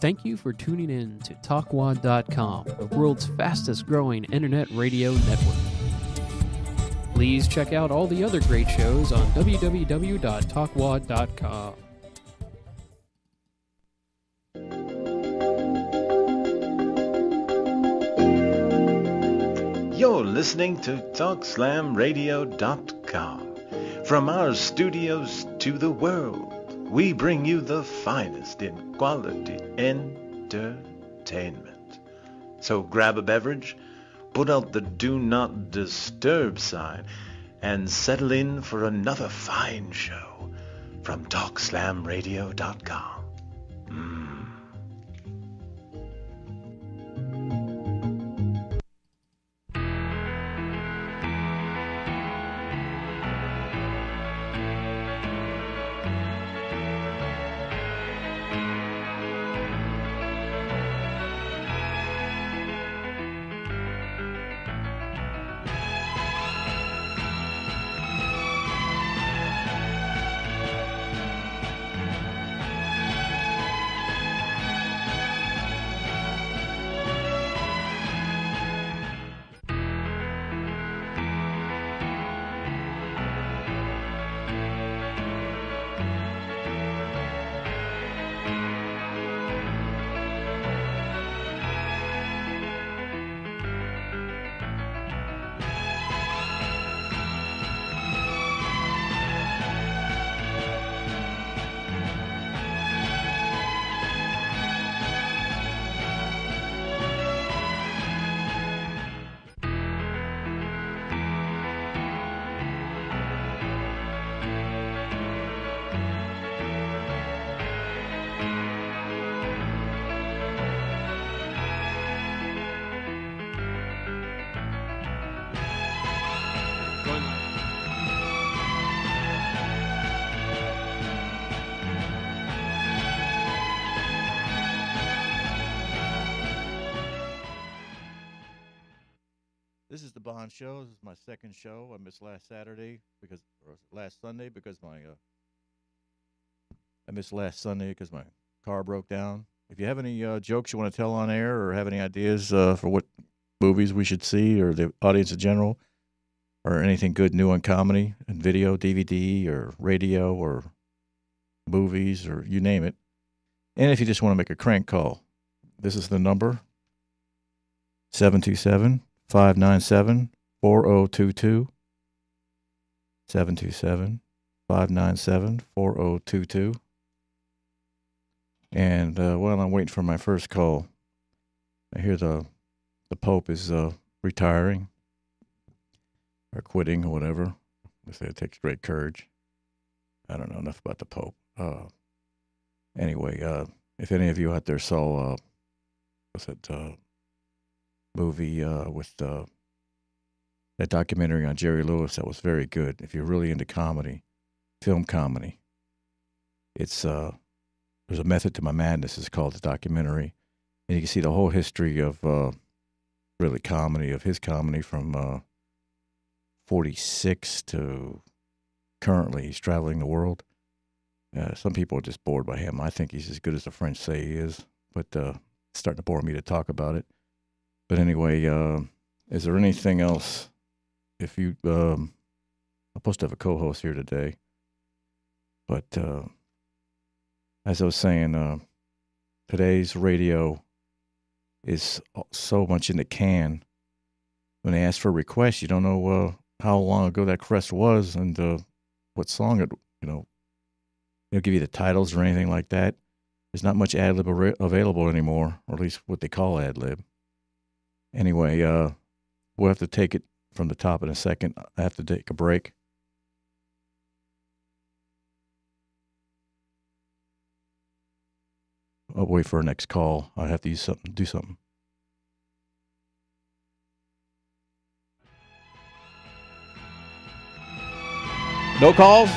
Thank you for tuning in to TalkWad.com, the world's fastest growing internet radio network. Please check out all the other great shows on www.talkwad.com. You're listening to TalkSlamRadio.com. From our studios to the world, we bring you the finest in quality entertainment. So grab a beverage, put out the Do Not Disturb sign, and settle in for another fine show from TalkSlamRadio.com. This is DaBonz Show. This is my second show. I missed last Sunday because my car broke down. If you have any jokes you want to tell on air or have any ideas for what movies we should see or the audience in general or anything good new on comedy and video, DVD or radio or movies or you name it. And if you just want to make a crank call, this is the number, 727 597-4022, 727-597-4022. And while I'm waiting for my first call, I hear the Pope is retiring or quitting or whatever. They say it takes great courage. I don't know enough about the Pope. Anyway, if any of you out there saw, movie with that documentary on Jerry Lewis, that was very good. If you're really into comedy, film comedy, it's there's a method to my madness. It's called the documentary, and you can see the whole history of really comedy, of his comedy from 46 to currently. He's traveling the world. Some people are just bored by him. I think he's as good as the French say he is, but it's starting to bore me to talk about it. But anyway, is there anything else? If you, I'm supposed to have a co-host here today, but as I was saying, today's radio is so much in the can. When they ask for a request, you don't know how long ago that request was and what song it, they'll give you the titles or anything like that. There's not much ad-lib available anymore, or at least what they call ad-lib. Anyway, we'll have to take it from the top in a second. I have to take a break. I'll wait for our next call. I have to do something. No calls?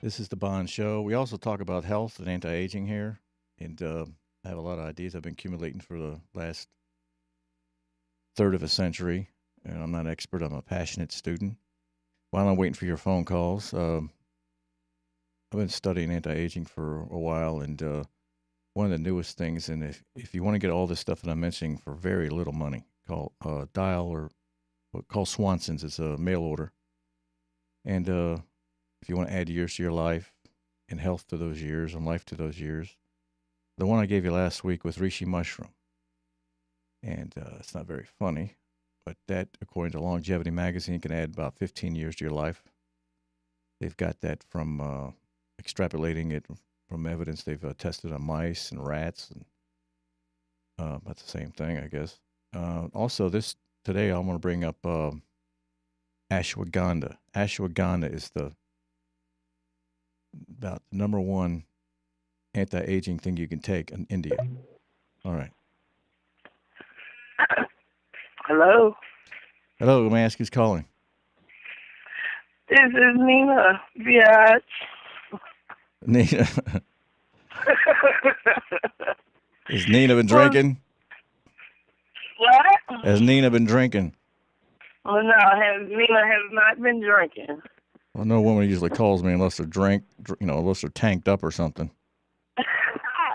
This is DaBonz Show. We also talk about health and anti-aging here, and I have a lot of ideas I've been accumulating for the last third of a century, and I'm not an expert. I'm a passionate student. While I'm waiting for your phone calls, I've been studying anti-aging for a while, and one of the newest things, and if you want to get all this stuff that I'm mentioning for very little money, call Swanson's. It's a mail order. And if you want to add years to your life and health to those years and life to those years, the one I gave you last week was reishi mushroom. And it's not very funny, but that, according to Longevity Magazine, can add about 15 years to your life. They've got that from extrapolating it from evidence they've tested on mice and rats. And that's the same thing, I guess. Also, today I want to bring up ashwagandha. Ashwagandha is about the number one anti-aging thing you can take in India. All right. Hello? Hello, may I ask who's calling? This is Nina, biatch. Nina. Has Nina been drinking? What? Has Nina been drinking? Oh, no, Nina has not been drinking. Well, no woman usually calls me unless they're unless they're tanked up or something.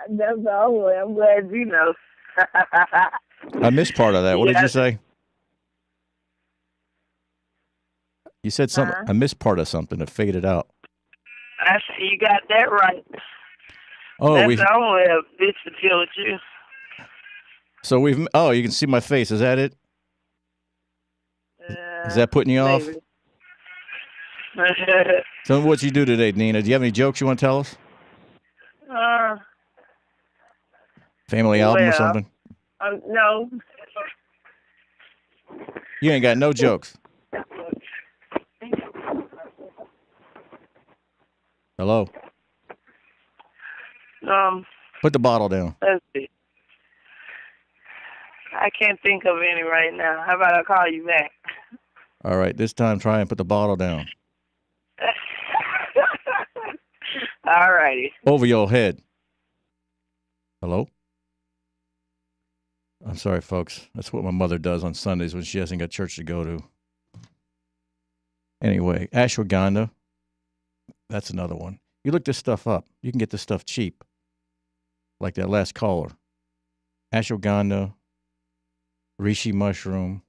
That's the only way. I'm glad you know. I missed part of that. What did you say? You said something. I missed part of something. It faded out. I see you got that right. Oh, that's the only way a bitch to deal with you. So you can see my face. Is that it? Is that putting you off? Tell me what you do today, Nina. Do you have any jokes you want to tell us? Family album or something? No. You ain't got no jokes. Hello? Put the bottle down. Let's see. I can't think of any right now. How about I call you back? All right. This time, try and put the bottle down. All righty. Over your head. Hello? I'm sorry, folks. That's what my mother does on Sundays when she hasn't got church to go to. Anyway, ashwagandha. That's another one. You look this stuff up. You can get this stuff cheap. Like that last caller. Ashwagandha, reishi mushroom.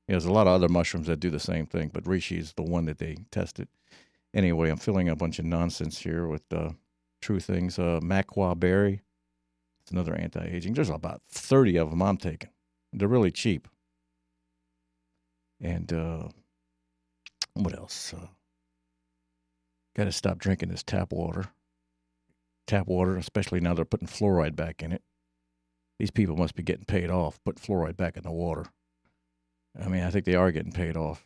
There's a lot of other mushrooms that do the same thing, but reishi is the one that they tested. Anyway, I'm filling a bunch of nonsense here with true things. Maquaw berry. It's another anti-aging. There's about 30 of them I'm taking. They're really cheap. And what else? Got to stop drinking this tap water. Tap water, especially now they're putting fluoride back in it. These people must be getting paid off, putting fluoride back in the water. I mean, I think they are getting paid off.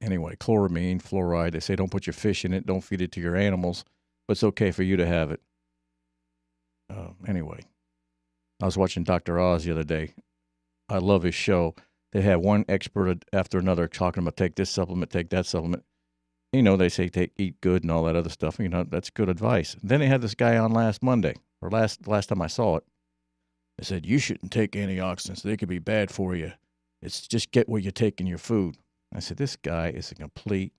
Anyway, chloramine, fluoride, they say don't put your fish in it, don't feed it to your animals, but it's okay for you to have it. Anyway, I was watching Dr. Oz the other day. I love his show. They had one expert after another talking about take this supplement, take that supplement. You know, they say eat good and all that other stuff. You know, that's good advice. Then they had this guy on last Monday, or last time I saw it. They said, you shouldn't take antioxidants. They could be bad for you. It's just get what you take in your food. I said, this guy is a complete...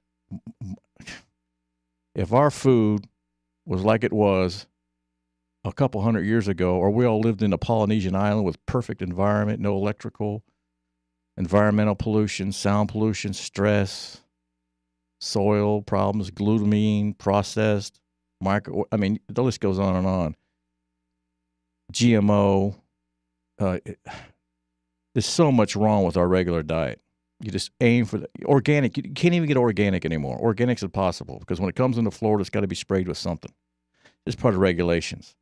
If our food was like it was a couple hundred years ago, or we all lived in a Polynesian island with perfect environment, no electrical, environmental pollution, sound pollution, stress, soil problems, glutamine, processed, I mean, the list goes on and on. GMO. There's so much wrong with our regular diet. You just aim for the organic. You can't even get organic anymore. Organic's impossible because when it comes into Florida, it's got to be sprayed with something. It's part of regulations.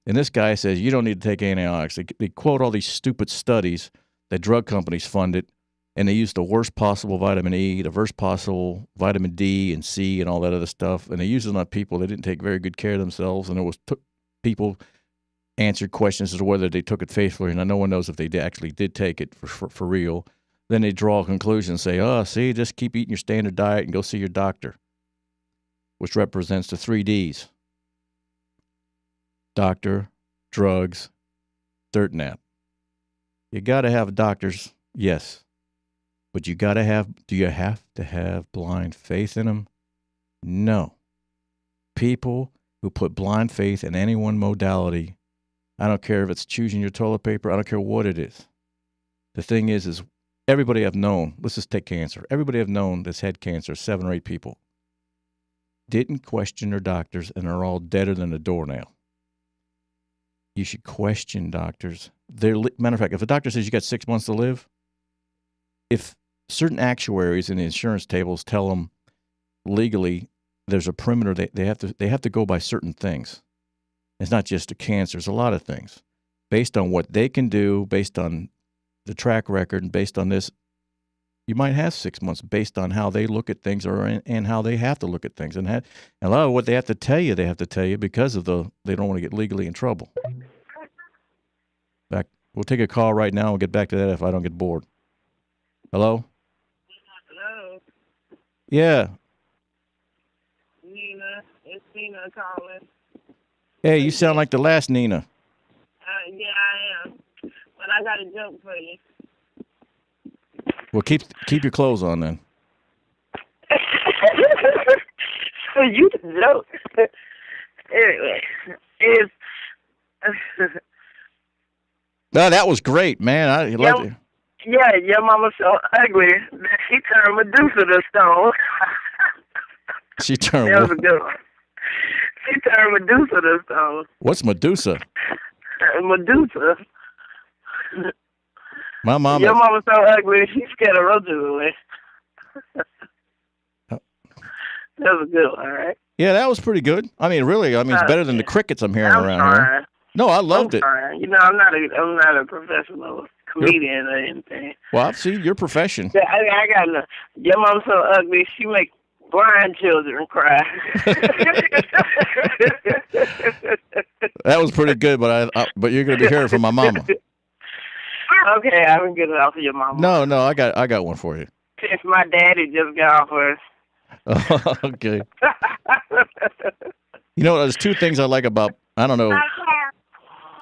And this guy says you don't need to take antibiotics. They quote all these stupid studies that drug companies funded, and they use the worst possible vitamin E, the worst possible vitamin D and C and all that other stuff, and they use it on people that didn't take very good care of themselves, and it was people answered questions as to whether they took it faithfully, and no one knows if they actually did take it for real. Then they draw a conclusion and say, oh, see, just keep eating your standard diet and go see your doctor. which represents the 3 Ds. Doctor, drugs, dirt nap. You got to have doctors, yes. But do you have to have blind faith in them? No. People who put blind faith in any one modality, I don't care if it's choosing your toilet paper, I don't care what it is. The thing is everybody I've known, let's just take cancer. Everybody I've known that's had cancer, 7 or 8 people, didn't question their doctors and are all deader than a doornail. You should question doctors. Matter of fact, if a doctor says you got 6 months to live, if certain actuaries in the insurance tables tell them legally there's a perimeter, they have to go by certain things. It's not just a cancer. It's a lot of things. Based on what they can do, based on the track record, and based on this, you might have 6 months based on how they look at things and how they have to look at things. And a lot of what they have to tell you because of they don't want to get legally in trouble. We'll take a call right now and get back to that if I don't get bored. Hello? Hello. Yeah. Nina. It's Nina calling. Hey, you sound like the last Nina. Yeah, I am. But I got a joke for you. Well, keep your clothes on then. You the joke. Anyway, No, that was great, man. I loved it. Yeah, your mama's so ugly that she turned Medusa to stone. She turned That was a good one. She turned Medusa to stone. What's Medusa? Medusa. My mom. Your mama's so ugly, she scared of roaches away. That was a good one, all right? Yeah, that was pretty good. I mean, really, it's better than the crickets I'm hearing around here. No, I loved it. You know, I'm not a professional comedian or anything. Well, I've seen your profession. Yeah, I got enough. Your mom's so ugly, she make blind children cry. That was pretty good, but you're going to be hearing from my mama. Okay, I can get it off of your mama. No, I got one for you. Since my daddy just got off her. Oh, okay. You know, there's 2 things I like about, I don't know.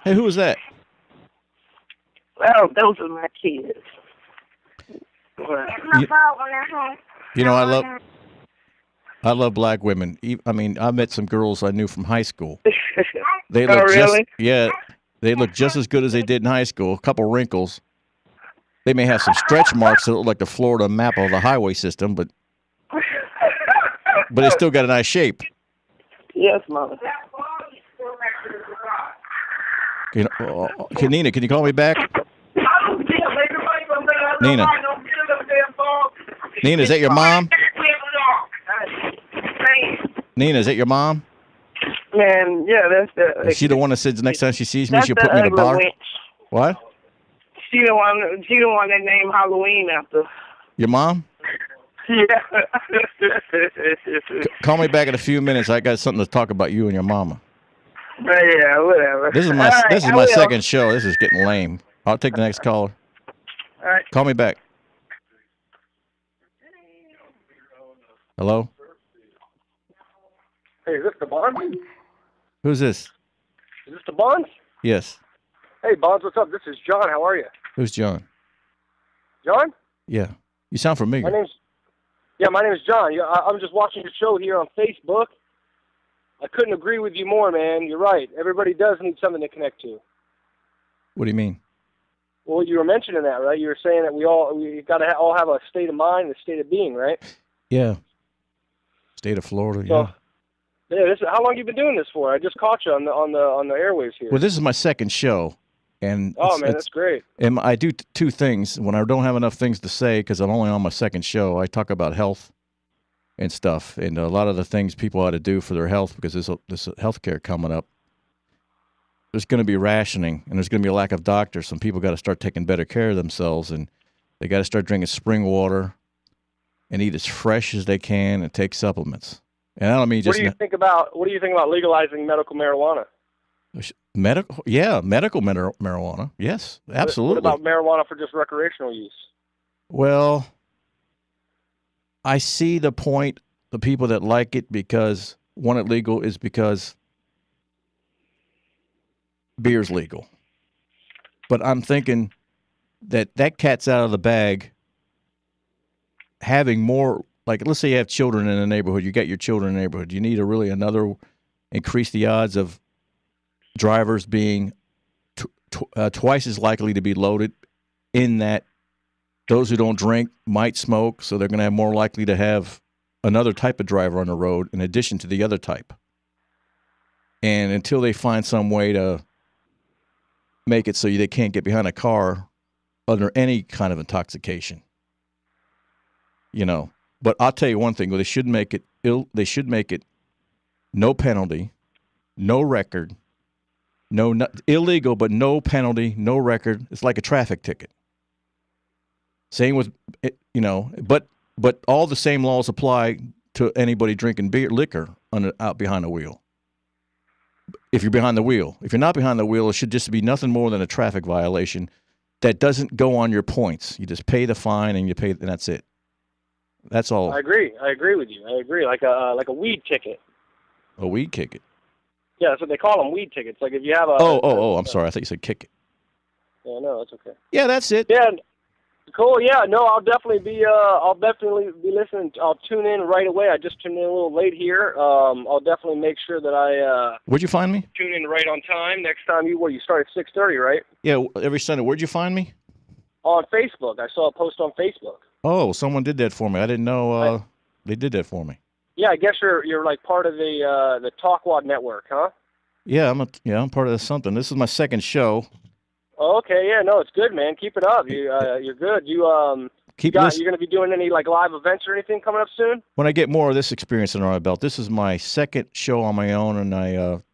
Hey, who was that? Well, those are my kids. You know, I love black women. I mean, I met some girls I knew from high school. They look really? They look just as good as they did in high school. A couple wrinkles. They may have some stretch marks that look like the Florida map of the highway system, but they still got a nice shape. Yes, Mama. Nina, can you call me back? Nina, is that your mom? Nina, is that your mom? Man, yeah, that's the... Is she the one that says the next time she sees me, she'll put me in a bar? Witch. What? She the one that named Halloween after. Your mom? Yeah. Call me back in a few minutes. I got something to talk about you and your mama. Yeah, whatever. This is my second show. This is getting lame. I'll take the next caller. All right. Call me back. Hello? Hey, is this DaBonz? Who's this? Is this DaBonz? Yes. Hey, Bonz, what's up? This is John. How are you? Who's John? John? Yeah. You sound familiar. My name is John. I'm just watching your show here on Facebook. I couldn't agree with you more, man. You're right. Everybody does need something to connect to. What do you mean? Well, you were mentioning that, right? You were saying that we've got to all have a state of mind and a state of being, right? Yeah. State of Florida, so, yeah. How long have you been doing this for? I just caught you on the airwaves here. Well, this is my second show. And that's great. And I do 2 things. When I don't have enough things to say, because I'm only on my second show, I talk about health and stuff, and a lot of the things people ought to do for their health, because there's health care coming up. There's going to be rationing, and there's going to be a lack of doctors. Some people got to start taking better care of themselves, and they got to start drinking spring water and eat as fresh as they can and take supplements. And I don't mean just... What do you think about legalizing medical marijuana? Medical marijuana. Yes, absolutely. What about marijuana for just recreational use? Well, I see the point the people that like it because want it legal is because beer's legal. But I'm thinking that cat's out of the bag. Having more, like, let's say you have children in the neighborhood. You got your children in the neighborhood. You need to increase the odds of drivers being twice as likely to be loaded, in that those who don't drink might smoke, so they're going to have more likely to have another type of driver on the road in addition to the other type. And until they find some way to make it so they can't get behind a car under any kind of intoxication, But I'll tell you one thing: they should make it no penalty, no record, illegal, but no penalty, no record. It's like a traffic ticket. Same with, but all the same laws apply to anybody drinking liquor out behind the wheel. If you're behind the wheel. If you're not behind the wheel, it should just be nothing more than a traffic violation that doesn't go on your points. You just pay the fine and and that's it. That's all. I agree with you. I agree. Like a weed ticket. A weed ticket. Yeah, that's what they call them, weed tickets. Like if you have a. I'm sorry. I thought you said kick it. Yeah, no, that's okay. Yeah, that's it. Yeah. Cool. Yeah. No, I'll definitely be listening. I'll tune in right away. I just tuned in a little late here. I'll definitely make sure that I. Where'd you find me? Tune in right on time next time. You start at 6:30, right? Yeah, every Sunday. Where'd you find me? On Facebook. I saw a post on Facebook. Oh, someone did that for me. I didn't know they did that for me. Yeah, I guess you're like part of the Talkwad network, huh? Yeah, I'm part of something. This is my second show. Oh, okay, yeah, no, it's good, man. Keep it up. You're good. You're going to be doing any like live events or anything coming up soon? When I get more of this experience under my belt. This is my second show on my own, and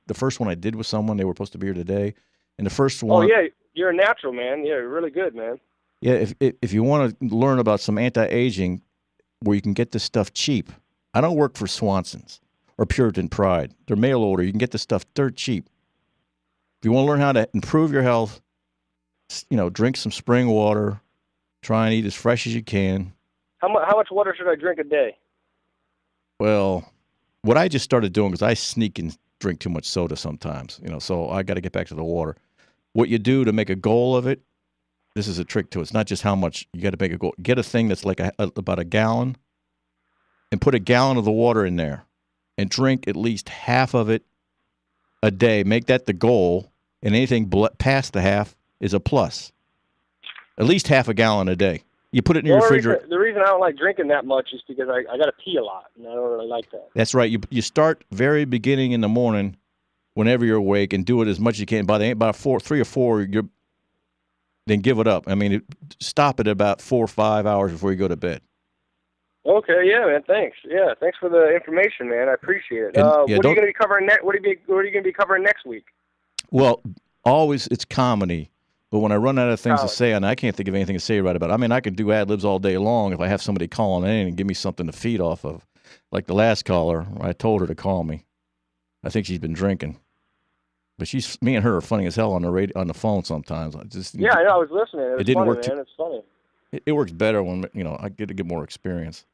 the first one I did with someone. They were supposed to be here today, and the first one. Oh yeah, you're a natural, man. Yeah, you're really good, man. Yeah, if you want to learn about some anti-aging, where you can get this stuff cheap. I don't work for Swanson's or Puritan Pride. They're mail order. You can get this stuff dirt cheap. If you want to learn how to improve your health, drink some spring water. Try and eat as fresh as you can. How much water should I drink a day? Well, what I just started doing is I sneak and drink too much soda sometimes. So I got to get back to the water. What you do to make a goal of it, this is a trick to it. It's not just how much you got to make a goal. Get a thing that's like about a gallon, and put a gallon of the water in there, and drink at least half of it a day. Make that the goal, and anything past the half is a plus. At least half a gallon a day. You put it in your refrigerator. The reason I don't like drinking that much is because I got to pee a lot, and I don't really like that. That's right. You start very beginning in the morning, whenever you're awake, and do it as much as you can. By 3 or 4, then give it up. I mean, stop it about 4 or 5 hours before you go to bed. Okay, yeah, man. Thanks. Yeah, thanks for the information, man. I appreciate it. What are you going to be covering next? What are you going to be covering next week? Well, always it's comedy. But when I run out of things to say, and I can't think of anything to say right about it. I mean, I can do ad-libs all day long if I have somebody calling in and give me something to feed off of. Like the last caller, I told her to call me. I think she's been drinking. But me and her are funny as hell on the phone sometimes. I was listening. It didn't work, man. It's funny. It works better when I get more experience.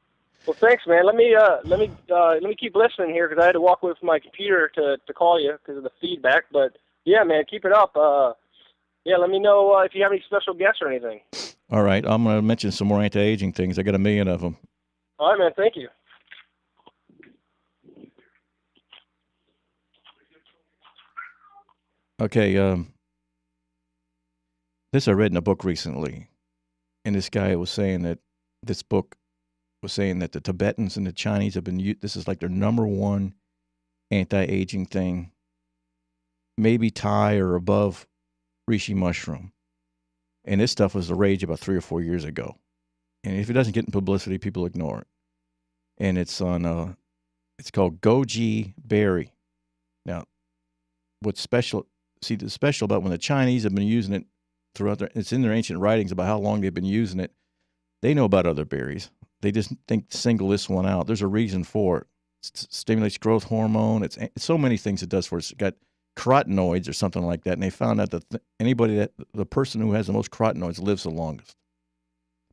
Well, thanks, man. Let me keep listening here because I had to walk away from my computer to call you because of the feedback. But yeah, man, keep it up. Yeah, let me know if you have any special guests or anything. All right, I'm going to mention some more anti-aging things. I got 1 million of them. All right, man. Thank you. Okay, this I read in a book recently, and this guy was saying that the Tibetans and the Chinese have been, this is like their #1 anti-aging thing, maybe Thai or above reishi mushroom. And this stuff was the rage about 3 or 4 years ago. And if it doesn't get in publicity, people ignore it. And it's on, it's called goji berry. Now, what's special, the special about when the Chinese have been using it throughout it's in their ancient writings about how long they've been using it. They know about other berries. They just single this one out. There's a reason for it. It stimulates growth hormone. It's so many things it does for us. It's got carotenoids or something like that, and they found out that the person who has the most carotenoids lives the longest,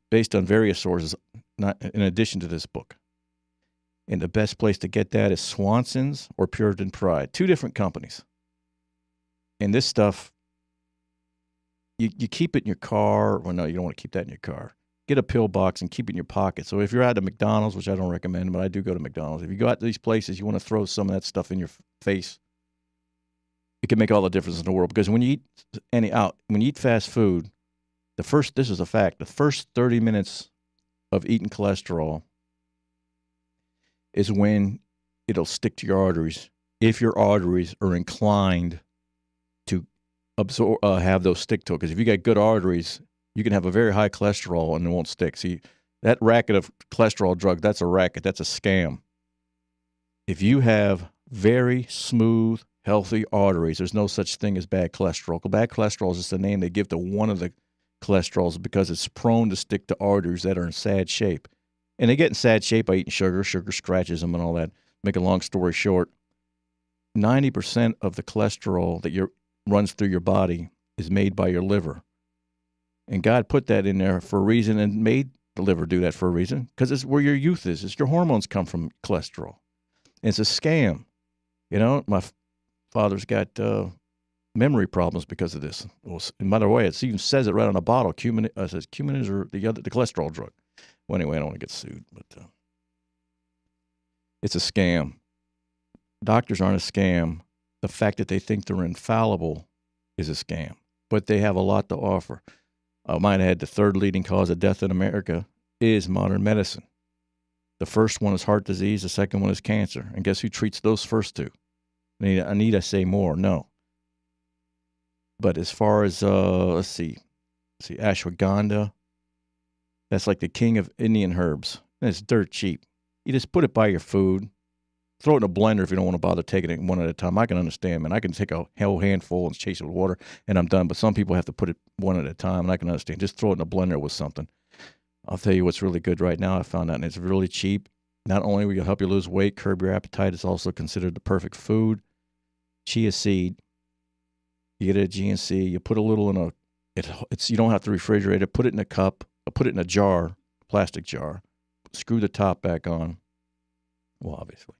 based on various sources, not in addition to this book. And the best place to get that is Swanson's or Puritan Pride. 2 different companies. And this stuff, you keep it in your car. Well, no, you don't want to keep that in your car. Get a pill box and keep it in your pocket. So if you're at a McDonald's, which I don't recommend, but I do go to McDonald's. If you go out to these places, you want to throw some of that stuff in your face. It can make all the difference in the world. Because when you eat fast food, this is a fact, the first 30 minutes of eating cholesterol is when it'll stick to your arteries, if your arteries are inclined to absorb, have those stick to it. Because if you got good arteries, you can have a very high cholesterol and it won't stick. See, that racket of cholesterol drugs, that's a racket. That's a scam. If you have very smooth, healthy arteries, there's no such thing as bad cholesterol. Bad cholesterol is just the name they give to one of the cholesterols because it's prone to stick to arteries that are in sad shape. And they get in sad shape by eating sugar. Sugar scratches them and all that. Make a long story short, 90% of the cholesterol that runs through your body is made by your liver. And God put that in there for a reason and made the liver do that for a reason because it's where your youth is. It's your hormones come from cholesterol. And it's a scam. You know, my father's got memory problems because of this. Well, by the way, it even says it right on the bottle. It says cumin is the cholesterol drug. Well, anyway, I don't want to get sued, but it's a scam. Doctors aren't a scam. The fact that they think they're infallible is a scam, but they have a lot to offer. I might add the 3rd leading cause of death in America is modern medicine. The first one is heart disease. The second one is cancer. And guess who treats those first 2? Need I say more? No. But as far as, let's see, ashwagandha, that's like the king of Indian herbs. And it's dirt cheap. You just put it by your food. Throw it in a blender if you don't want to bother taking it one at a time. I can understand, man. I can take a whole handful and chase it with water, and I'm done. But some people have to put it one at a time, and I can understand. Just throw it in a blender with something. I'll tell you what's really good right now. I found out, and it's really cheap. Not only will it help you lose weight, curb your appetite, it's also considered the perfect food. Chia seed. You get a GNC. You put a little in you don't have to refrigerate it. Put it in a cup. Put it in a jar, plastic jar. Screw the top back on. Well, obviously.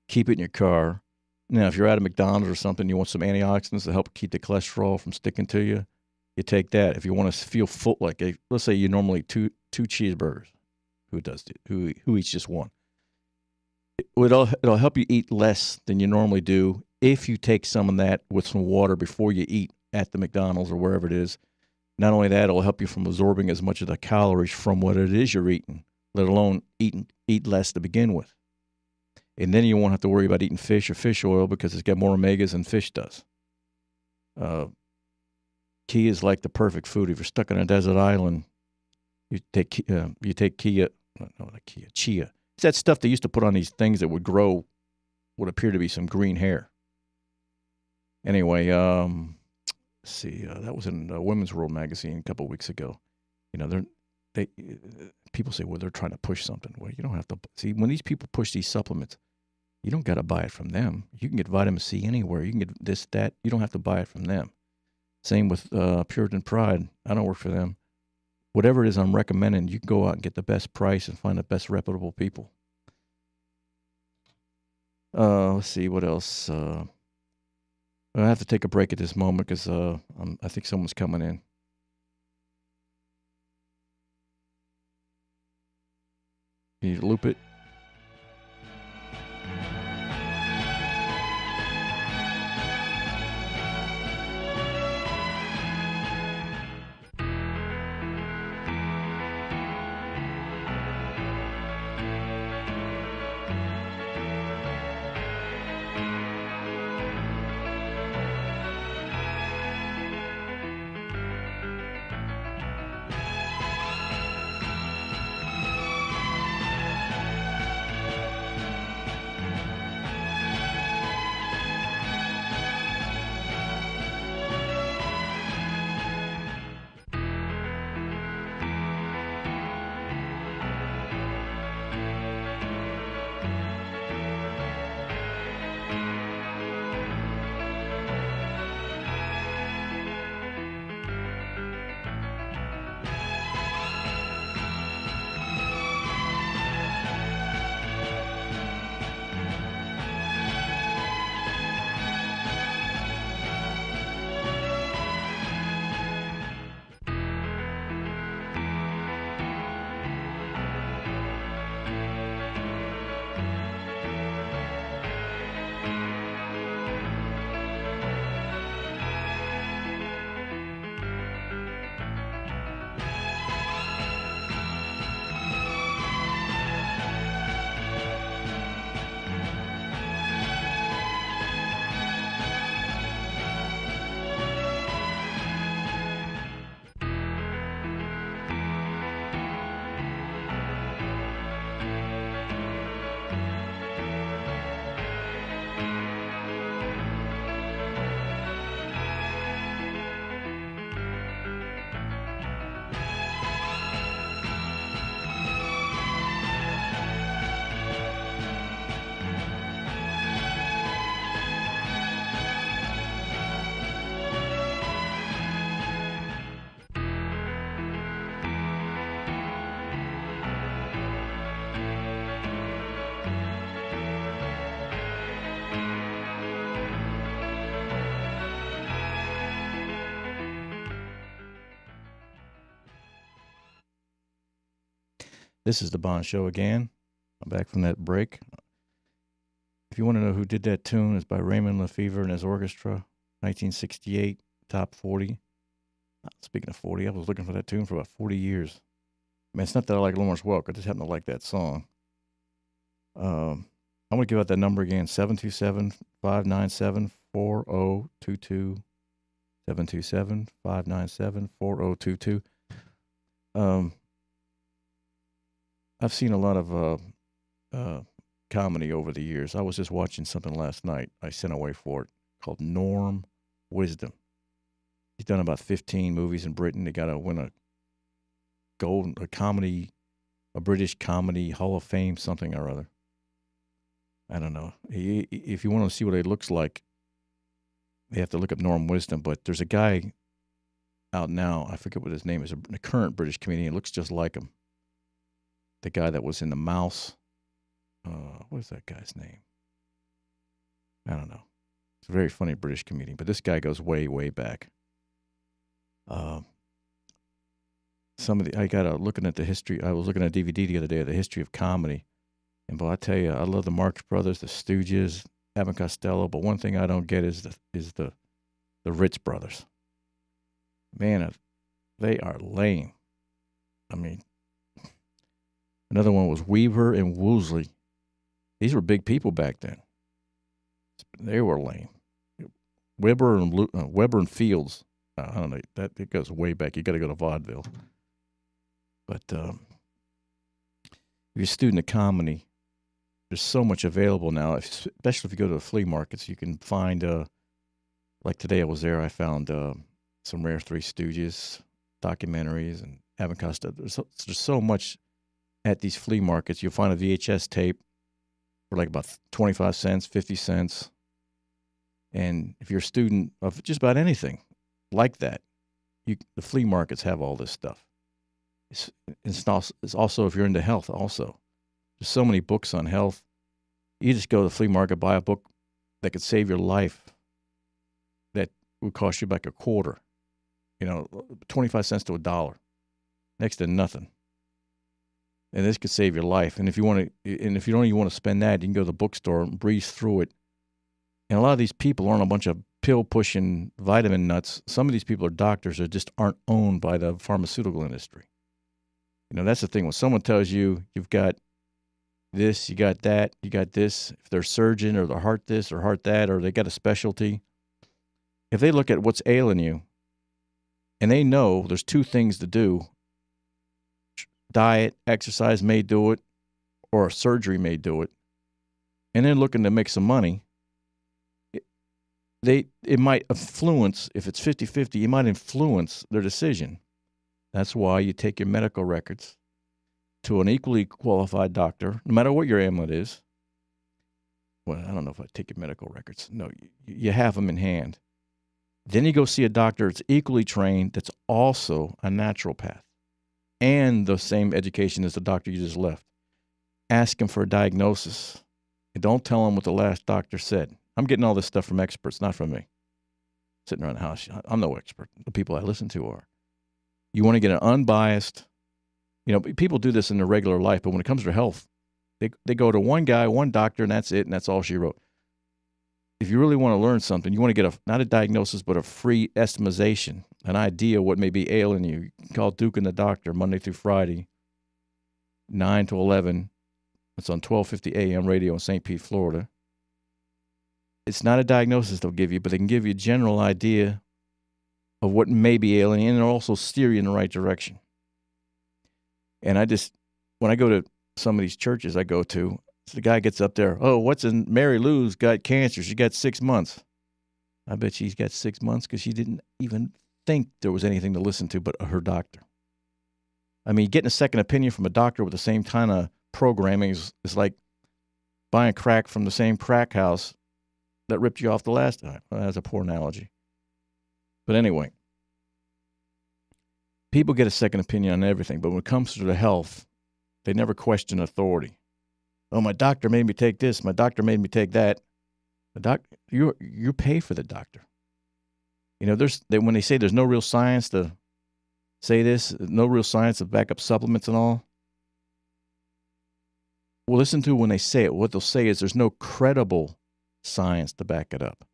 Keep it in your car. Now, if you're at a McDonald's or something, you want some antioxidants to help keep the cholesterol from sticking to you, you take that. If you want to feel full, let's say you normally two cheeseburgers. Who eats just one? It'll help you eat less than you normally do if you take some of that with some water before you eat at the McDonald's or wherever it is. Not only that, it'll help you from absorbing as much of the calories from what it is you're eating, let alone eat less to begin with. And then you won't have to worry about eating fish or fish oil because it's got more omegas than fish does. Chia is like the perfect food. If you're stuck on a desert island, you take chia. It's that stuff they used to put on these things that would grow what appear to be some green hair. Anyway, let's see. That was in Women's World magazine a couple of weeks ago. You know, people say, well, they're trying to push something. Well, you don't have to. See, when these people push these supplements, you don't got to buy it from them. You can get vitamin C anywhere. You can get this, that. You don't have to buy it from them. Same with Puritan Pride. I don't work for them. Whatever it is I'm recommending, you can go out and get the best price and find the best reputable people. Let's see, what else? I have to take a break at this moment because I think someone's coming in. Can you loop it? This is DaBonz Show again. I'm back from that break. If you want to know who did that tune, it's by Raymond Lefevre and his orchestra, 1968, top 40. Speaking of 40, I was looking for that tune for about 40 years. I mean, it's not that I like Lawrence Welk. I just happen to like that song. I'm going to give out that number again, 727-597-4022. 727-597-4022. I've seen a lot of comedy over the years. I was just watching something last night. I sent away for it called Norm Wisdom. He's done about 15 movies in Britain. They got to win a British Comedy Hall of Fame, something or other. I don't know. If you want to see what he looks like, you have to look up Norm Wisdom. But there's a guy out now, I forget what his name is, a current British comedian. He looks just like him. The guy that was in The Mouse. What is that guy's name? I don't know. It's a very funny British comedian, but this guy goes way, way back. I got looking at the history. I was looking at a DVD the other day of the history of comedy, and boy, I tell you, I love the Marx Brothers, the Stooges, Abbott and Costello. But one thing I don't get is the Ritz Brothers. Man, they are lame. I mean, another one was Weaver and Woosley. These were big people back then. They were lame. Weber and Fields. I don't know. It goes way back. You got to go to vaudeville. But if you're a student of comedy, there's so much available now. Especially if you go to the flea markets, you can find. Like today, I was there. I found some rare Three Stooges documentaries and Abbott and Costello. There's so much at these flea markets. You'll find a VHS tape for like about 25 cents, 50 cents. And if you're a student of just about anything like that, the flea markets have all this stuff. It's also, if you're into health, also. There's so many books on health. You just go to the flea market, buy a book that could save your life that would cost you like a quarter. 25 cents to $1. Next to nothing. And this could save your life. And if you don't even want to spend that, you can go to the bookstore and breeze through it. And a lot of these people aren't a bunch of pill-pushing vitamin nuts. Some of these people are doctors that just aren't owned by the pharmaceutical industry. That's the thing. When someone tells you you've got this, you got that, you got this, if they're a surgeon or they're heart this or heart that, or they got a specialty, if they look at what's ailing you and they know there's two things to do, diet, exercise may do it, or surgery may do it, and they're looking to make some money, it might influence, if it's 50-50, it might influence their decision. That's why you take your medical records to an equally qualified doctor, no matter what your ailment is. Well, I don't know if I take your medical records. No, you have them in hand. Then you go see a doctor that's equally trained, that's also a naturopath, and the same education as the doctor you just left. Ask him for a diagnosis. And don't tell him what the last doctor said. I'm getting all this stuff from experts, not from me. Sitting around the house, I'm no expert. The people I listen to are. You want to get an unbiased, people do this in their regular life, but when it comes to health, they go to one guy, one doctor, and that's it, and that's all she wrote. If you really want to learn something, you want to get not a diagnosis, but a free estimation, an idea what may be ailing you. You can call Duke and the Doctor Monday through Friday, 9 to 11. It's on 1250 AM radio in St. Pete, Florida. It's not a diagnosis they'll give you, but they can give you a general idea of what may be ailing you, and they'll also steer you in the right direction. And when I go to some of these churches I go to, so the guy gets up there, Mary Lou's got cancer. She got 6 months. I bet she's got 6 months because she didn't even think there was anything to listen to but her doctor. I mean, getting a second opinion from a doctor with the same kind of programming is like buying crack from the same crack house that ripped you off the last time. Well, that's a poor analogy. But anyway, people get a second opinion on everything, but when it comes to the health, they never question authority. Oh, my doctor made me take this. My doctor made me take that. You pay for the doctor. When they say there's no real science to say this, no real science to back up supplements and all, well, listen to when they say it. What they'll say is there's no credible science to back it up.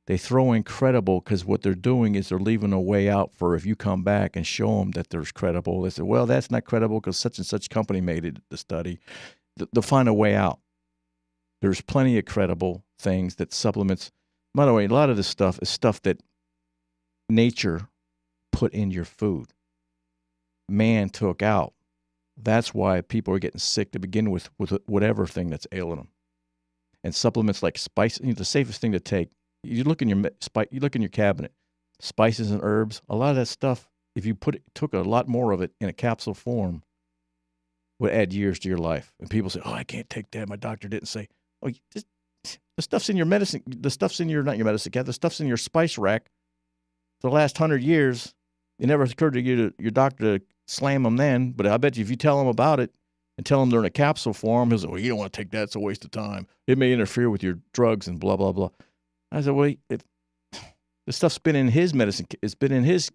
They throw in credible because what they're doing is they're leaving a way out for if you come back and show them that there's credible. They say, well, that's not credible because such and such company made it, the study. They'll find a way out. There's plenty of credible things that supplements. By the way, a lot of this stuff is stuff that nature put in your food. Man took out. That's why people are getting sick to begin with whatever thing that's ailing them. And supplements like spice, the safest thing to take. You look in your cabinet, spices and herbs. A lot of that stuff, if you took a lot more of it in a capsule form, would add years to your life. And people say, "Oh, I can't take that. My doctor didn't say." Oh, the stuff's in your medicine. The stuff's in not your medicine cabinet. The stuff's in your spice rack. For the last 100 years, it never occurred to your doctor to slam them then. But I bet you if you tell them about it and tell them they're in a capsule form, he'll say, "Well, you don't want to take that. It's a waste of time. It may interfere with your drugs and blah, blah, blah." I said, "Well, the stuff's been in his medicine. It's been in his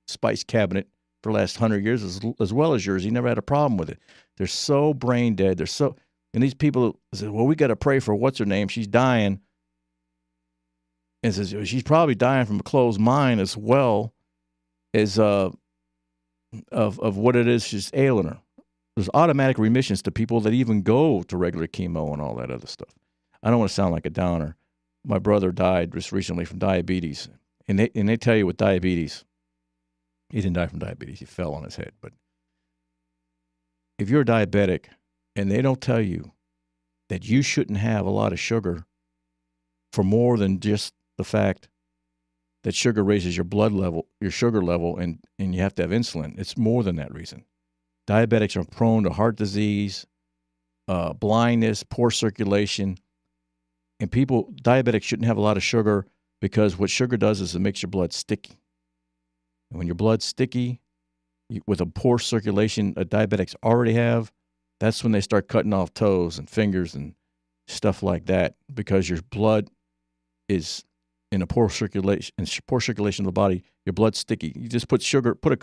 spice cabinet for the last 100 years as well as yours. He never had a problem with it." They're so brain dead. And these people say, "Well, we got to pray for what's her name. She's dying." And says, "She's probably dying from a closed mind as well as of what it is she's ailing her." There's automatic remissions to people that even go to regular chemo and all that other stuff. I don't want to sound like a downer. My brother died just recently from diabetes. And they tell you with diabetes, he didn't die from diabetes. He fell on his head. But if you're a diabetic and they don't tell you that you shouldn't have a lot of sugar for more than just the fact that sugar raises your blood level, your sugar level, and you have to have insulin, it's more than that reason. Diabetics are prone to heart disease, blindness, poor circulation. And diabetics shouldn't have a lot of sugar because what sugar does is it makes your blood sticky. And when your blood's sticky, with a poor circulation that diabetics already have, that's when they start cutting off toes and fingers and stuff like that because your blood is in a poor circulation of the body. Your blood's sticky. You just spill a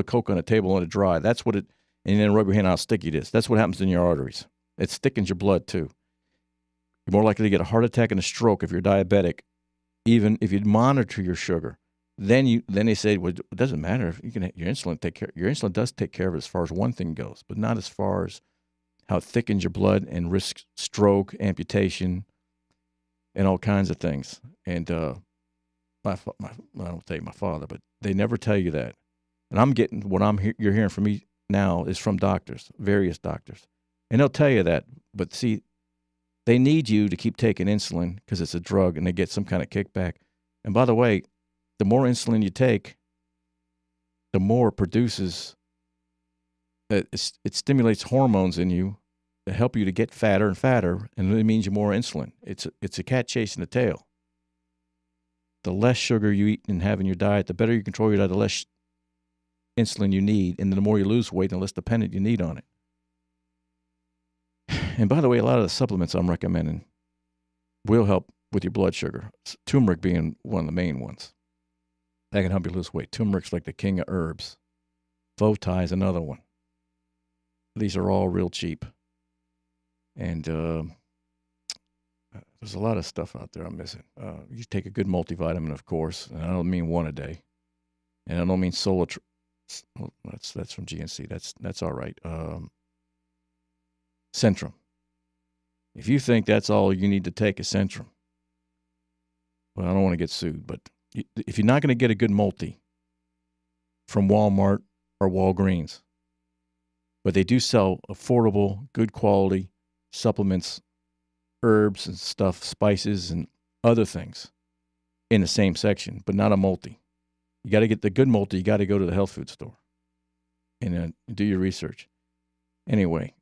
Coke on a table and let it dry. That's what and then rub your hand on how sticky it is. That's what happens in your arteries. It thickens your blood too. You're more likely to get a heart attack and a stroke if you're diabetic, even if you monitor your sugar. Then they say, well, it doesn't matter if you can your insulin take care. Your insulin does take care of it as far as one thing goes, but not as far as how it thickens your blood and risks stroke, amputation, and all kinds of things. And I don't tell you my father, but they never tell you that. And I'm getting what you're hearing from me now is from doctors, various doctors, and they'll tell you that. But see, they need you to keep taking insulin because it's a drug, and they get some kind of kickback. And by the way, the more insulin you take, the more it produces. It stimulates hormones in you to help you to get fatter and fatter, and it means you more insulin. It's a cat chasing the tail. The less sugar you eat and have in your diet, the better you control your diet, the less insulin you need, and the more you lose weight, the less dependent you need on it. And by the way, a lot of the supplements I'm recommending will help with your blood sugar. Turmeric being one of the main ones. That can help you lose weight. Turmeric's like the king of herbs. Voti is another one. These are all real cheap. And there's a lot of stuff out there I'm missing. You take a good multivitamin, of course, and I don't mean one a day. And I don't mean that's from GNC. That's all right. Centrum. If you think that's all you need to take is Centrum, well, I don't want to get sued, but if you're not going to get a good multi from Walmart or Walgreens, but they do sell affordable, good quality supplements, herbs and stuff, spices and other things in the same section, but not a multi. You got to get the good multi. You got to go to the health food store and do your research. Anyway,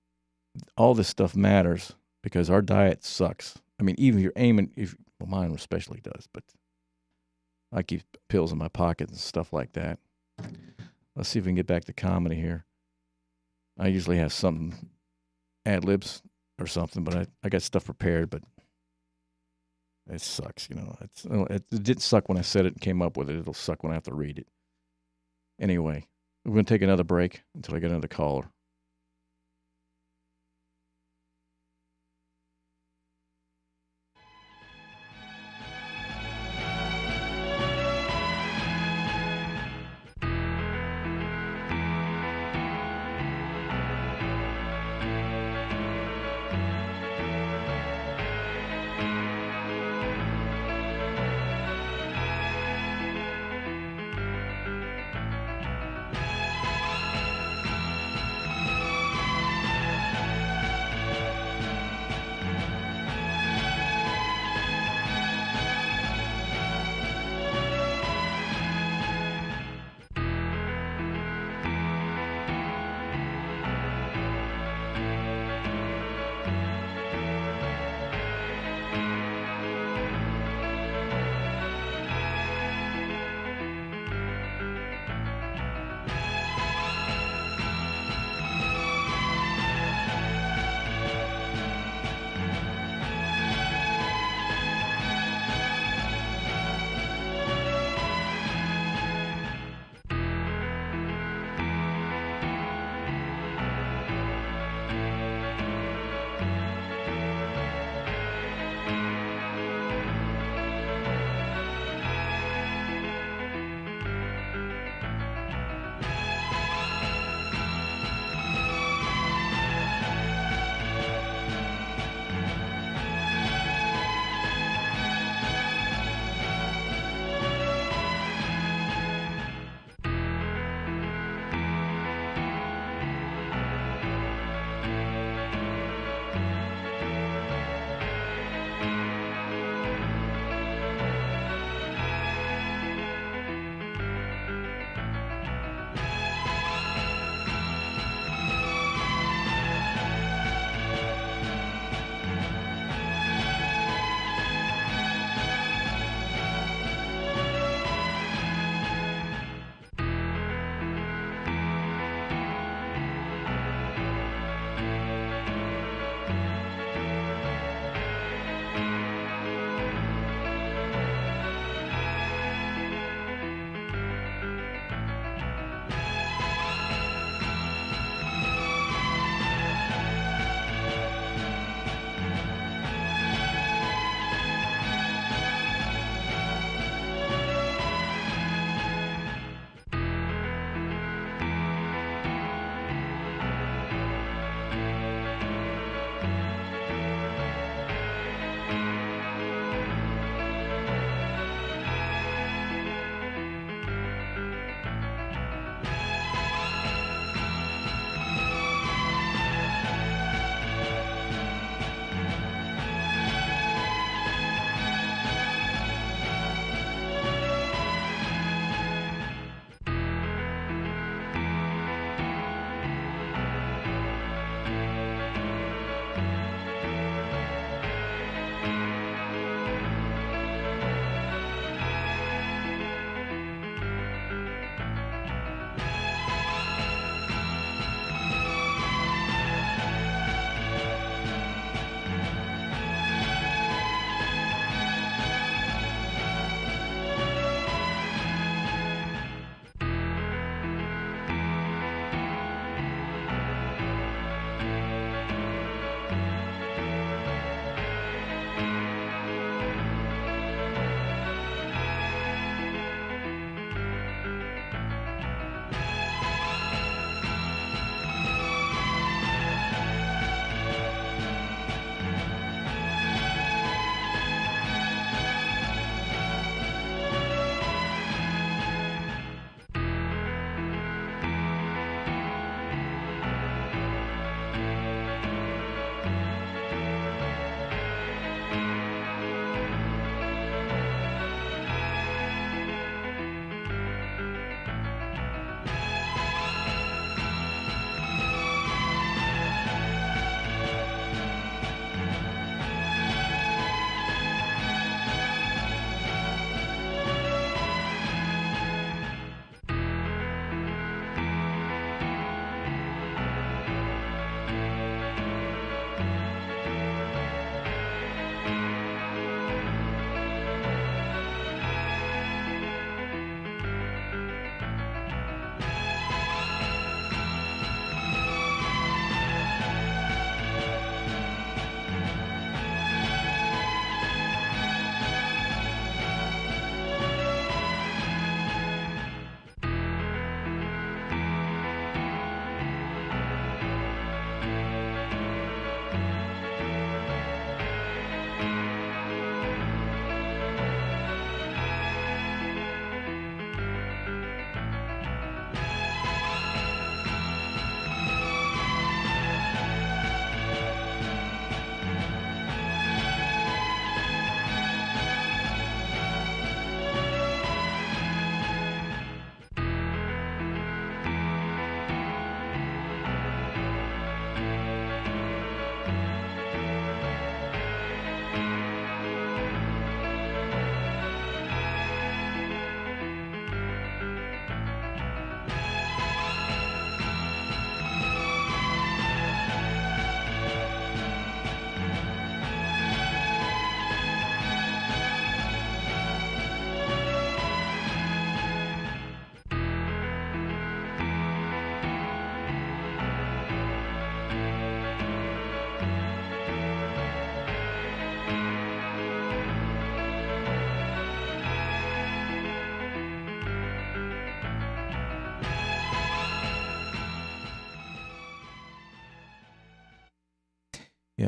all this stuff matters because our diet sucks. I mean, even if you're aiming, well, mine especially does, but I keep pills in my pocket and stuff like that. Let's see if we can get back to comedy here. I usually have something, ad-libs or something, but I got stuff prepared, but it sucks, you know. It didn't suck when I said it and came up with it. It'll suck when I have to read it. Anyway, we're going to take another break until I get another caller.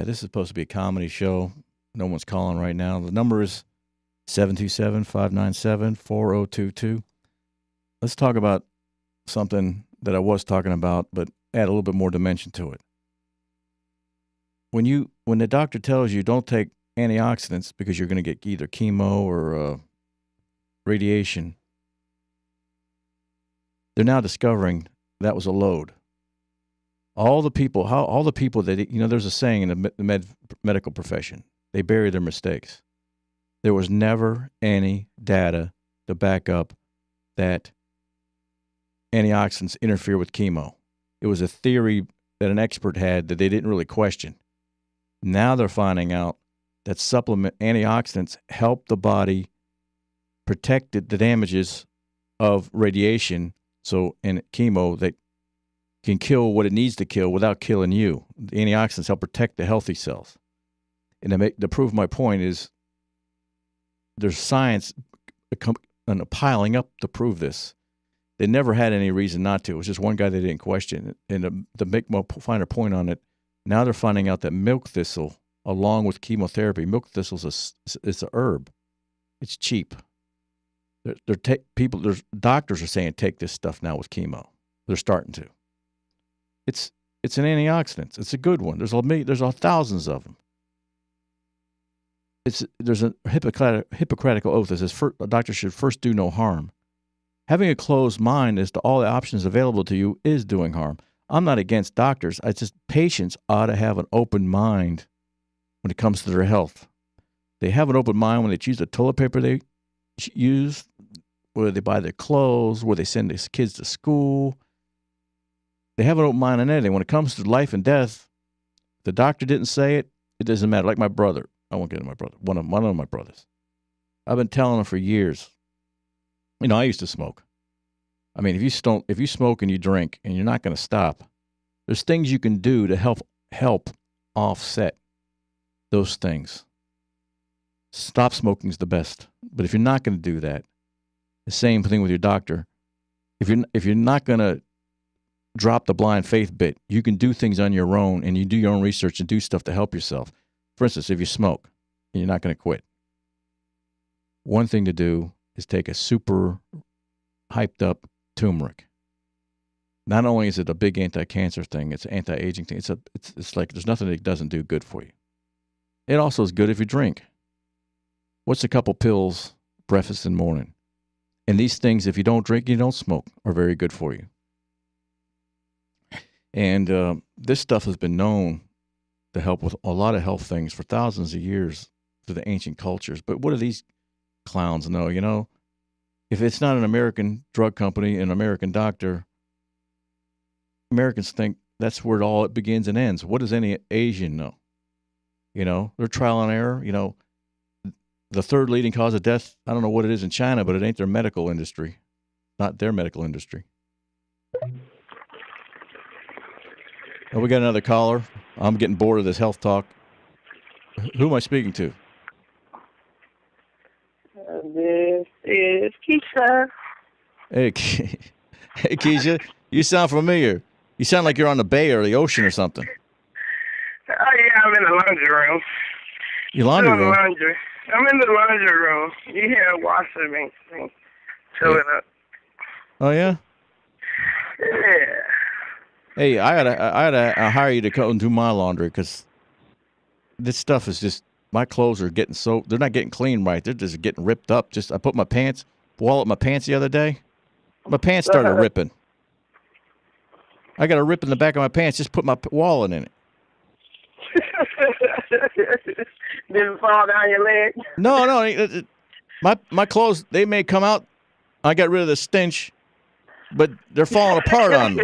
this is supposed to be a comedy show. No one's calling right now. The number is 727-597-4022. Let's talk about something that I was talking about, but add a little bit more dimension to it. When the doctor tells you don't take antioxidants because you're going to get either chemo or radiation, they're now discovering that was a load. All the people that, there's a saying in the medical profession, they bury their mistakes. There was never any data to back up that antioxidants interfere with chemo. It was a theory that an expert had that they didn't really question. Now they're finding out that antioxidants help the body protect the damages of radiation. So in chemo, that can kill what it needs to kill without killing you. The antioxidants help protect the healthy cells. And to prove my point is there's science piling up to prove this. They never had any reason not to. It was just one guy they didn't question. And to make more finer point on it, now they're finding out that milk thistle, along with chemotherapy, milk thistle is a herb. It's cheap. Doctors are saying take this stuff now with chemo. They're starting to. It's an antioxidant. It's a good one. There's thousands of them. There's a Hippocratic oath that says a doctor should first do no harm. Having a closed mind as to all the options available to you is doing harm. I'm not against doctors. It's just patients ought to have an open mind when it comes to their health. They have an open mind when they choose the toilet paper they use, where they buy their clothes, where they send their kids to school. They have an open mind on anything. When it comes to life and death, the doctor didn't say it, it doesn't matter. Like my brother. I won't get into my brother. One of my brothers. I've been telling him for years. I used to smoke. I mean, if you smoke and you drink and you're not going to stop, there's things you can do to help offset those things. Stop smoking is the best. But if you're not going to do that, the same thing with your doctor. If you're not going to drop the blind faith bit, you can do things on your own and you do your own research and do stuff to help yourself. For instance, if you smoke and you're not going to quit, one thing to do is take a super hyped up turmeric. Not only is it a big anti-cancer thing, it's an anti-aging thing. It's like there's nothing it doesn't do good for you. It also is good if you drink. What's a couple pills, breakfast and morning? And these things, if you don't drink, you don't smoke, are very good for you. And this stuff has been known to help with a lot of health things for thousands of years through the ancient cultures. But what do these clowns know? If it's not an American drug company, an American doctor, Americans think that's where it begins and ends. What does any Asian know? They're trial and error. The third leading cause of death, I don't know what it is in China, but it ain't their medical industry. Not their medical industry. Oh, we got another caller. I'm getting bored of this health talk. Who am I speaking to? This is Keisha. Hey, hey, Keisha. You sound familiar. You sound like you're on the bay or the ocean or something. Oh, yeah, I'm in the laundry room. Your laundry room? I'm in the laundry room. You hear a washer thing filling up. Oh, yeah? Yeah. Hey, I gotta hire you to come and do my laundry because this stuff is just, my clothes are getting they're not getting clean right. They're just getting ripped up. I put my wall up my pants the other day. My pants started ripping. I got a rip in the back of my pants. Just put my wallet in it. Didn't fall down your leg? No. My clothes, they may come out. I got rid of the stench, but they're falling apart on me.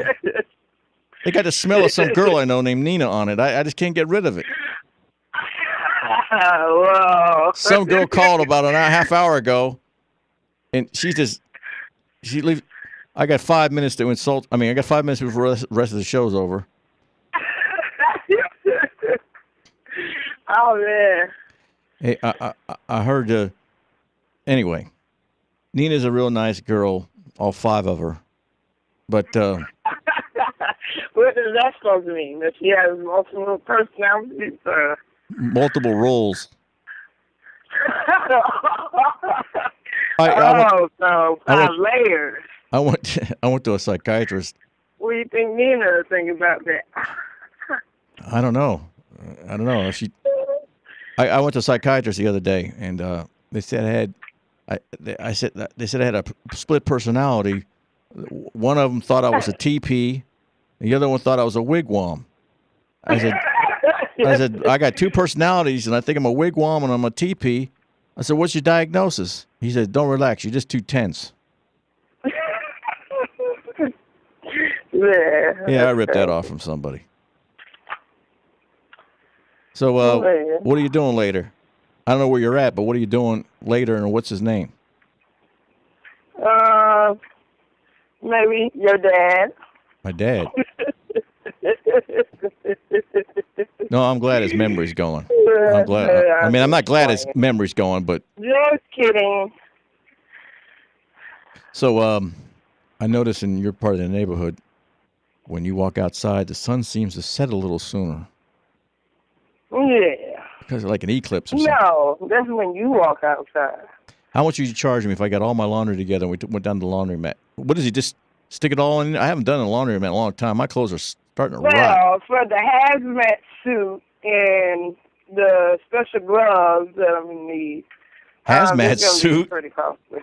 They got the smell of some girl I know named Nina on it. I just can't get rid of it. Whoa. Some girl called about a half hour ago, and she leaves. I got 5 minutes to insult. I got 5 minutes before the rest of the show's over. Oh, man. Hey, I heard. Anyway, Nina's a real nice girl, all five of her. But what does is that supposed to mean? That she has multiple personalities? Multiple roles. Layers. I went to a psychiatrist. What do you think me and her think about that? I don't know. I went to a psychiatrist the other day, and they said they said I had a split personality. One of them thought I was a TP, the other one thought I was a wigwam. I said I got two personalities, and I think I'm a wigwam and I'm a TP. I said, what's your diagnosis? He said, don't relax, you're just too tense. Yeah, I ripped that off from somebody. So, what are you doing later? I don't know where you're at, but what are you doing later, and what's his name? Maybe your dad. My dad? No, I'm glad his memory's going. I'm glad. I mean, I'm not glad his memory's going, but... Just kidding. So, I notice in your part of the neighborhood, when you walk outside, the sun seems to set a little sooner. Yeah. Because of like an eclipse or something. No, that's when you walk outside. How much would you charge me if I got all my laundry together and we went down to the laundromat? What does he just stick it all in? I haven't done a laundromat in a long time. My clothes are starting to rot. Well, for the hazmat suit and the special gloves that I'm going to need. Hazmat suit? Pretty costly.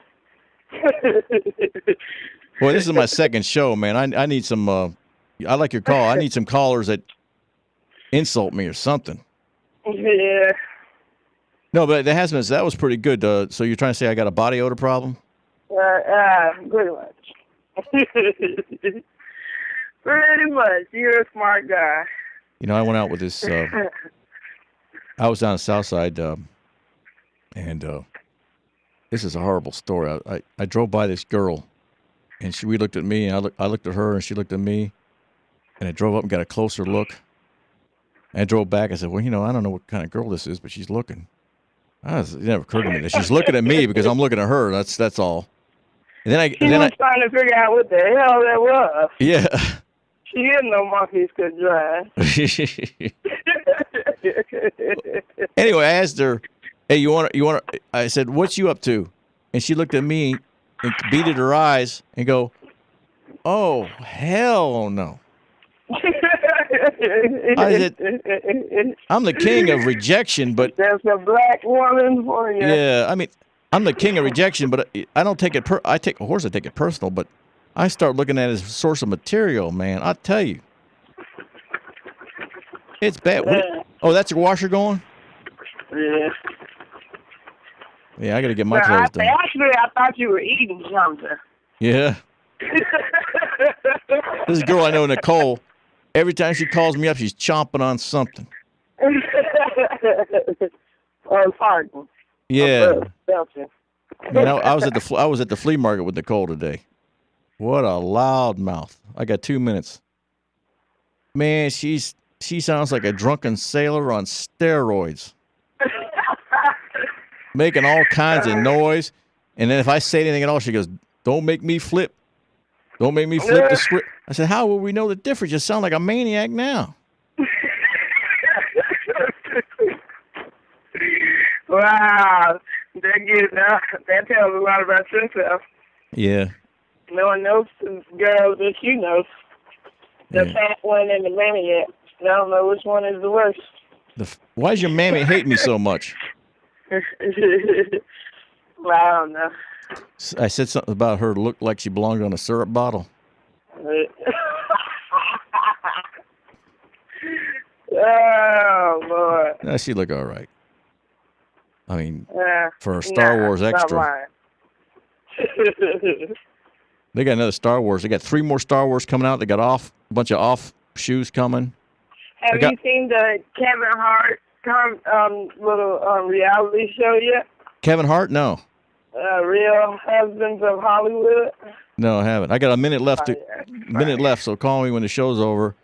Boy, this is my second show, man. I need some, I like your call. I need some callers that insult me or something. Yeah. No, but the hazmat, that was pretty good. So you're trying to say I got a body odor problem? Pretty much. Pretty much. You're a smart guy. You know, I went out with this, I was down the south side, and this is a horrible story. I drove by this girl, and we looked at me, and I looked at her, and she looked at me, and I drove up and got a closer look. And I drove back. I said, well, you know, I don't know what kind of girl this is, but she's looking. It never occurred to me that she's looking at me because I'm looking at her. That's all. And then she was trying to figure out what the hell that was. Yeah. She didn't know monkeys could drive. Anyway, I asked her, hey, you want? I said, what's you up to? And she looked at me and beaded her eyes and go, oh, hell no. I said, I'm the king of rejection, but... There's a black woman for you. Yeah, I mean, I'm the king of rejection, but I don't take it... I take it personal, but I start looking at it as a source of material, man. I'll tell you. It's bad. Oh, that's your washer going? Yeah. Yeah, I got to get my clothes done. Actually, I thought you were eating something. Yeah. This girl I know, Nicole... Every time she calls me up, she's chomping on something. Or farting. Yeah. Man, I was at the flea market with Nicole today. What a loud mouth! I got 2 minutes. Man, she sounds like a drunken sailor on steroids, making all kinds of noise. And then if I say anything at all, she goes, "Don't make me flip. Don't make me flip the script." I said, how will we know the difference? You sound like a maniac now. Wow. That tells a lot about yourself. Yeah. No one knows the girl that you know. The fat one and the maniac. I don't know which one is the worst. Why does your mammy hate me so much? Well, I don't know. I said something about her looked like she belonged on a syrup bottle. Oh, Lord. No, she look all right. I mean, for a Star Wars extra. They got another Star Wars. They got 3 more Star Wars coming out. They got a bunch of offshoots coming. Have you seen the Kevin Hart little reality show yet? Kevin Hart? No. Real Husbands of Hollywood? No, I haven't. I got a minute left. Minute left. So call me when the show's over.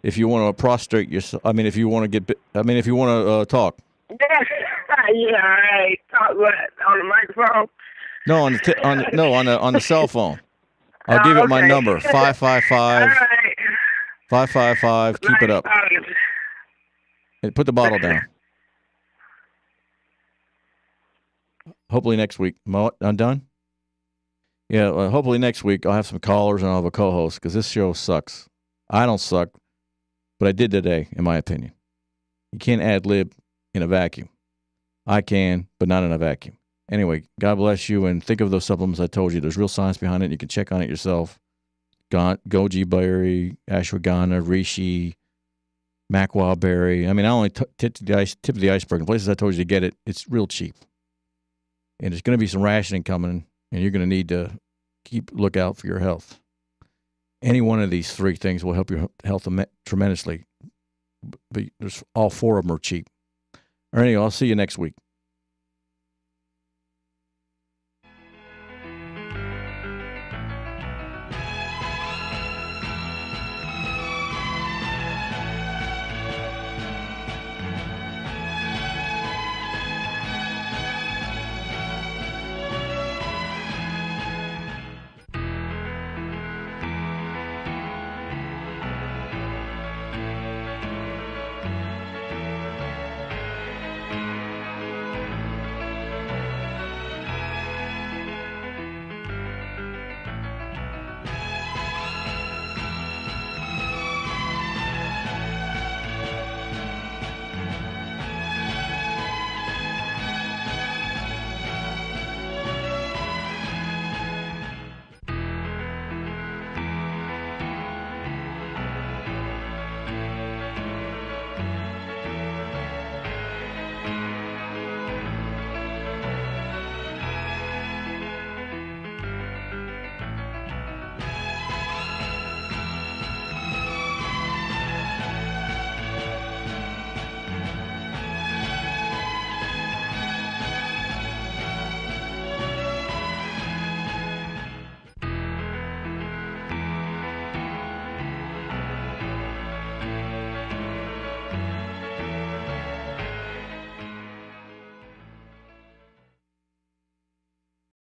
If you want to prostrate yourself, if you want to talk. Yeah, I talk what, on the microphone? No, on the cell phone. I'll give you my number, 555 555. Keep it up. And put the bottle down. Hopefully next week. I'm done? Yeah, hopefully next week I'll have some callers and I'll have a co-host because this show sucks. I don't suck, but I did today, in my opinion. You can't ad-lib in a vacuum. I can, but not in a vacuum. Anyway, God bless you, and think of those supplements I told you. There's real science behind it. You can check on it yourself. Goji berry, ashwagandha, reishi, maquaw berry. I mean, I only tip of the iceberg. The places I told you to get it, it's real cheap. And there's going to be some rationing coming, and you're going to need to look out for your health. Any one of these three things will help your health tremendously. But all four of them are cheap. All right, anyway, I'll see you next week.